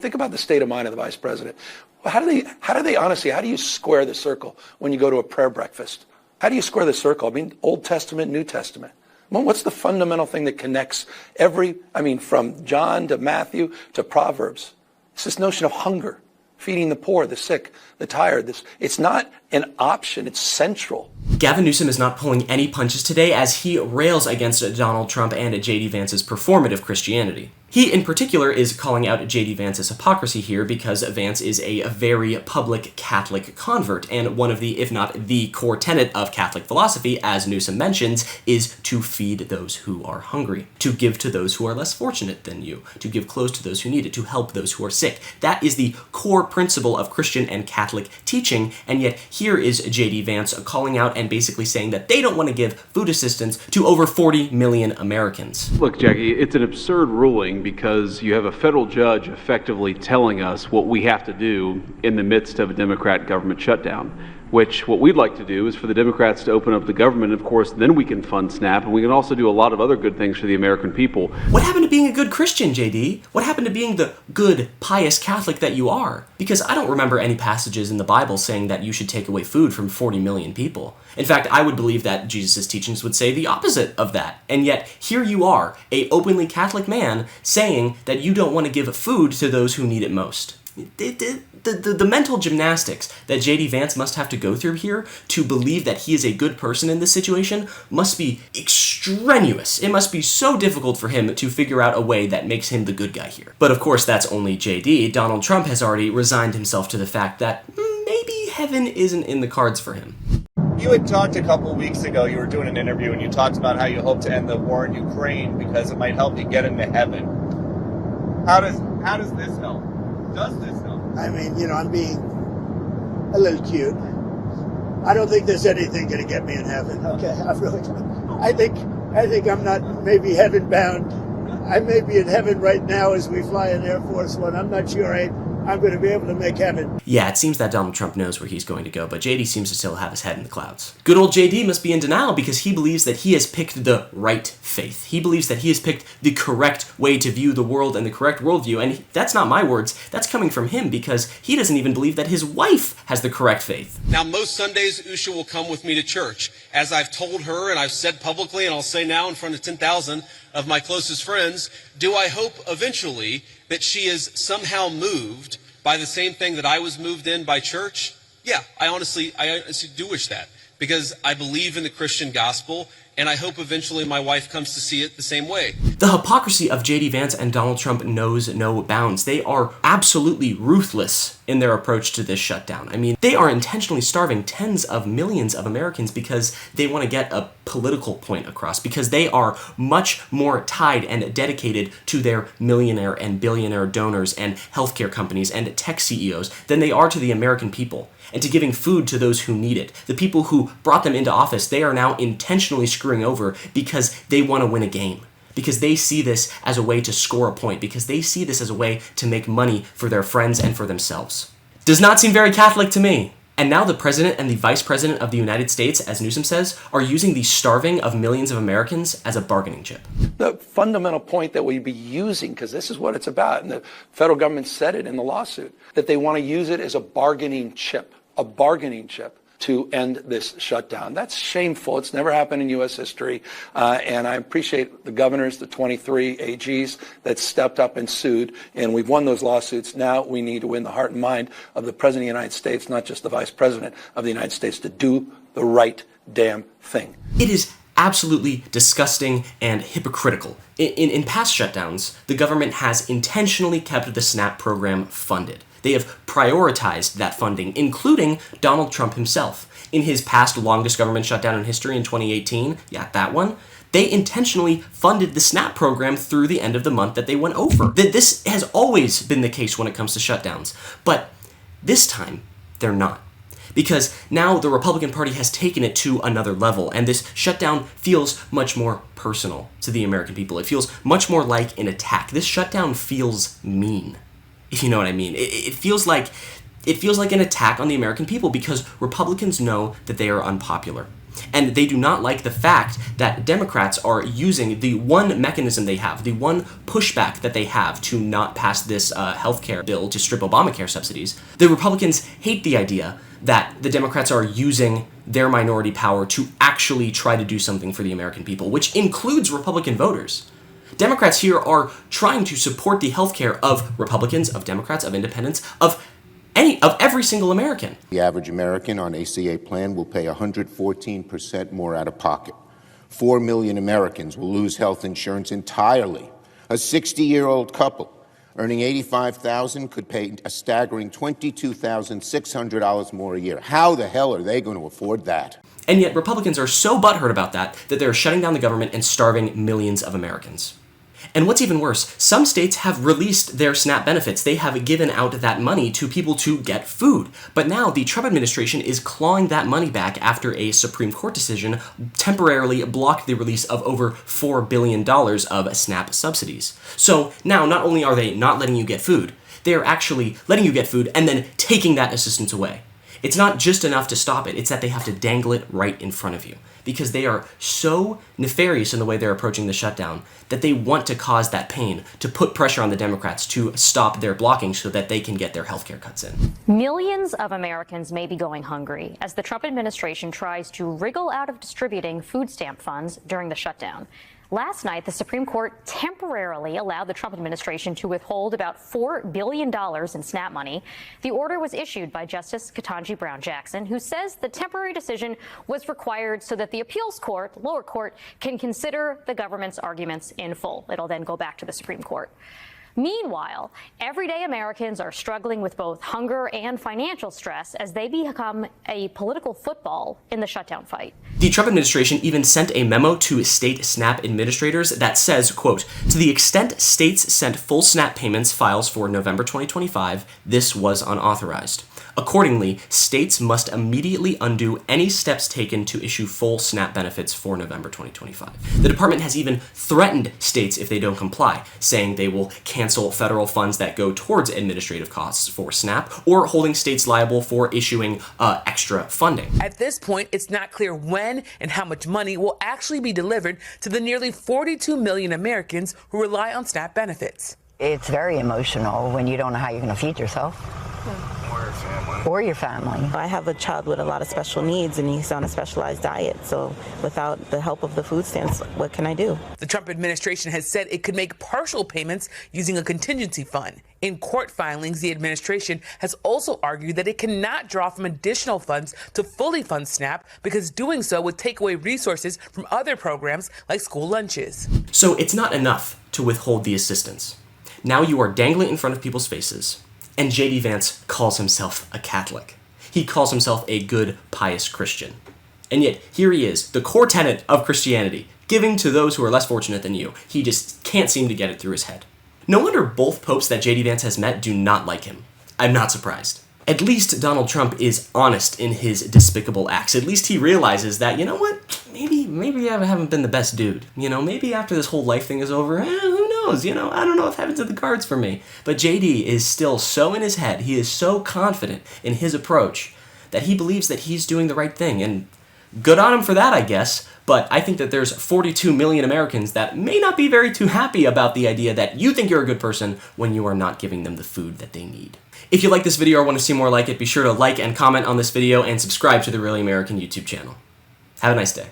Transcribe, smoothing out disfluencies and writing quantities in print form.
think about the state of mind of the vice president. How do you square the circle when you go to a prayer breakfast? How do you square the circle? I mean, Old Testament, New Testament. Well, what's the fundamental thing that connects from John to Matthew to Proverbs? It's this notion of hunger, feeding the poor, the sick, the tired. It's not an option, it's central. Gavin Newsom is not pulling any punches today as he rails against Donald Trump and JD Vance's performative Christianity. He, in particular, is calling out JD Vance's hypocrisy here because Vance is a very public Catholic convert, and one of the, if not the core tenet of Catholic philosophy, as Newsom mentions, is to feed those who are hungry, to give to those who are less fortunate than you, to give clothes to those who need it, to help those who are sick. That is the core principle of Christian and Catholic teaching, and yet here is JD Vance calling out and basically saying that they don't want to give food assistance to over 40 million Americans. Look, Jackie, it's an absurd ruling because you have a federal judge effectively telling us what we have to do in the midst of a Democrat government shutdown, which what we'd like to do is for the Democrats to open up the government. Of course, then we can fund SNAP, and we can also do a lot of other good things for the American people. What happened to being a good Christian, JD? What happened to being the good, pious Catholic that you are? Because I don't remember any passages in the Bible saying that you should take away food from 40 million people. In fact, I would believe that Jesus' teachings would say the opposite of that. And yet, here you are, a openly Catholic man, saying that you don't want to give food to those who need it most. The mental gymnastics that JD Vance must have to go through here to believe that he is a good person in this situation must be extraneous. It must be so difficult for him to figure out a way that makes him the good guy here. But of course, that's only JD. Donald Trump has already resigned himself to the fact that maybe heaven isn't in the cards for him. You had talked a couple of weeks ago, you were doing an interview, and you talked about how you hope to end the war in Ukraine because it might help you get into heaven. How does this help? Does this help? I mean, I'm being a little cute. I don't think there's anything going to get me in heaven. Okay, I really don't. I think I'm not maybe heaven bound. I may be in heaven right now as we fly in Air Force One. I'm not sure I'm going to be able to make heaven. Yeah, it seems that Donald Trump knows where he's going to go, but JD seems to still have his head in the clouds. Good old JD must be in denial because he believes that he has picked the right faith. He believes that he has picked the correct way to view the world and the correct worldview, and that's not my words. That's coming from him because he doesn't even believe that his wife has the correct faith. Now, most Sundays, Usha will come with me to church. As I've told her and I've said publicly, and I'll say now in front of 10,000 of my closest friends, do I hope eventually that she is somehow moved by the same thing that I was moved in by church? Yeah, I honestly do wish that, because I believe in the Christian gospel, and I hope eventually my wife comes to see it the same way. The hypocrisy of JD Vance and Donald Trump knows no bounds. They are absolutely ruthless in their approach to this shutdown. I mean, they are intentionally starving tens of millions of Americans because they want to get a political point across, because they are much more tied and dedicated to their millionaire and billionaire donors and healthcare companies and tech CEOs than they are to the American people and to giving food to those who need it. The people who brought them into office, they are now intentionally screwing over because they want to win a game, because they see this as a way to score a point, because they see this as a way to make money for their friends and for themselves. Does not seem very Catholic to me. And now the president and the vice president of the United States, as Newsom says, are using the starving of millions of Americans as a bargaining chip. The fundamental point that we'd be using, because this is what it's about, and the federal government said it in the lawsuit, that they want to use it as a bargaining chip to end this shutdown. That's shameful. It's never happened in U.S. history. And I appreciate the governors, the 23 AGs that stepped up and sued. And we've won those lawsuits. Now we need to win the heart and mind of the President of the United States, not just the Vice President of the United States, to do the right damn thing. It is absolutely disgusting and hypocritical. In past shutdowns, the government has intentionally kept the SNAP program funded. They have prioritized that funding, including Donald Trump himself. In his past longest government shutdown in history in 2018, that one, they intentionally funded the SNAP program through the end of the month that they went over. This has always been the case when it comes to shutdowns, but this time, they're not. Because now the Republican Party has taken it to another level, and this shutdown feels much more personal to the American people. It feels much more like an attack. This shutdown feels mean, if you know what I mean. It feels like It feels like an attack on the American people because Republicans know that they are unpopular. And they do not like the fact that Democrats are using the one mechanism they have, the one pushback that they have to not pass this healthcare bill to strip Obamacare subsidies. The Republicans hate the idea that the Democrats are using their minority power to actually try to do something for the American people, which includes Republican voters. Democrats here are trying to support the healthcare of Republicans, of Democrats, of independents, of every single American. The average American on ACA plan will pay 114% more out of pocket. 4 million Americans will lose health insurance entirely. A 60-year-old couple earning $85,000 could pay a staggering $22,600 more a year. How the hell are they going to afford that? And yet Republicans are so butthurt about that they're shutting down the government and starving millions of Americans. And what's even worse, some states have released their SNAP benefits. They have given out that money to people to get food. But now the Trump administration is clawing that money back after a Supreme Court decision temporarily blocked the release of over $4 billion of SNAP subsidies. So now not only are they not letting you get food, they are actually letting you get food and then taking that assistance away. It's not just enough to stop it, it's that they have to dangle it right in front of you. Because they are so nefarious in the way they're approaching the shutdown that they want to cause that pain, to put pressure on the Democrats to stop their blocking so that they can get their health care cuts in. Millions of Americans may be going hungry as the Trump administration tries to wriggle out of distributing food stamp funds during the shutdown. Last night, the Supreme Court temporarily allowed the Trump administration to withhold about $4 billion in SNAP money. The order was issued by Justice Ketanji Brown Jackson, who says the temporary decision was required so that the appeals court, lower court, can consider the government's arguments in full. It'll then go back to the Supreme Court. Meanwhile, everyday Americans are struggling with both hunger and financial stress as they become a political football in the shutdown fight. The Trump administration even sent a memo to state SNAP administrators that says, quote, "To the extent states sent full SNAP payments files for November 2025, this was unauthorized. Accordingly, states must immediately undo any steps taken to issue full SNAP benefits for November 2025. The department has even threatened states if they don't comply, saying they will cancel federal funds that go towards administrative costs for SNAP or holding states liable for issuing extra funding. At this point, it's not clear when and how much money will actually be delivered to the nearly 42 million Americans who rely on SNAP benefits. It's very emotional when you don't know how you're going to feed yourself. Or your family. I have a child with a lot of special needs and he's on a specialized diet. So without the help of the food stamps, what can I do? The Trump administration has said it could make partial payments using a contingency fund. In court filings, the administration has also argued that it cannot draw from additional funds to fully fund SNAP because doing so would take away resources from other programs like school lunches. So it's not enough to withhold the assistance. Now you are dangling in front of people's faces. And JD Vance calls himself a Catholic. He calls himself a good, pious Christian. And yet, here he is, the core tenet of Christianity, giving to those who are less fortunate than you. He just can't seem to get it through his head. No wonder both popes that JD Vance has met do not like him. I'm not surprised. At least Donald Trump is honest in his despicable acts. At least he realizes that, you know what, maybe I haven't been the best dude. You know, maybe after this whole life thing is over, who knows, you know, I don't know if heaven's in the cards for me. But JD is still so in his head, he is so confident in his approach that he believes that he's doing the right thing. And good on him for that, I guess. But I think that there's 42 million Americans that may not be very too happy about the idea that you think you're a good person when you are not giving them the food that they need. If you like this video or want to see more like it, be sure to like and comment on this video and subscribe to the Really American YouTube channel. Have a nice day.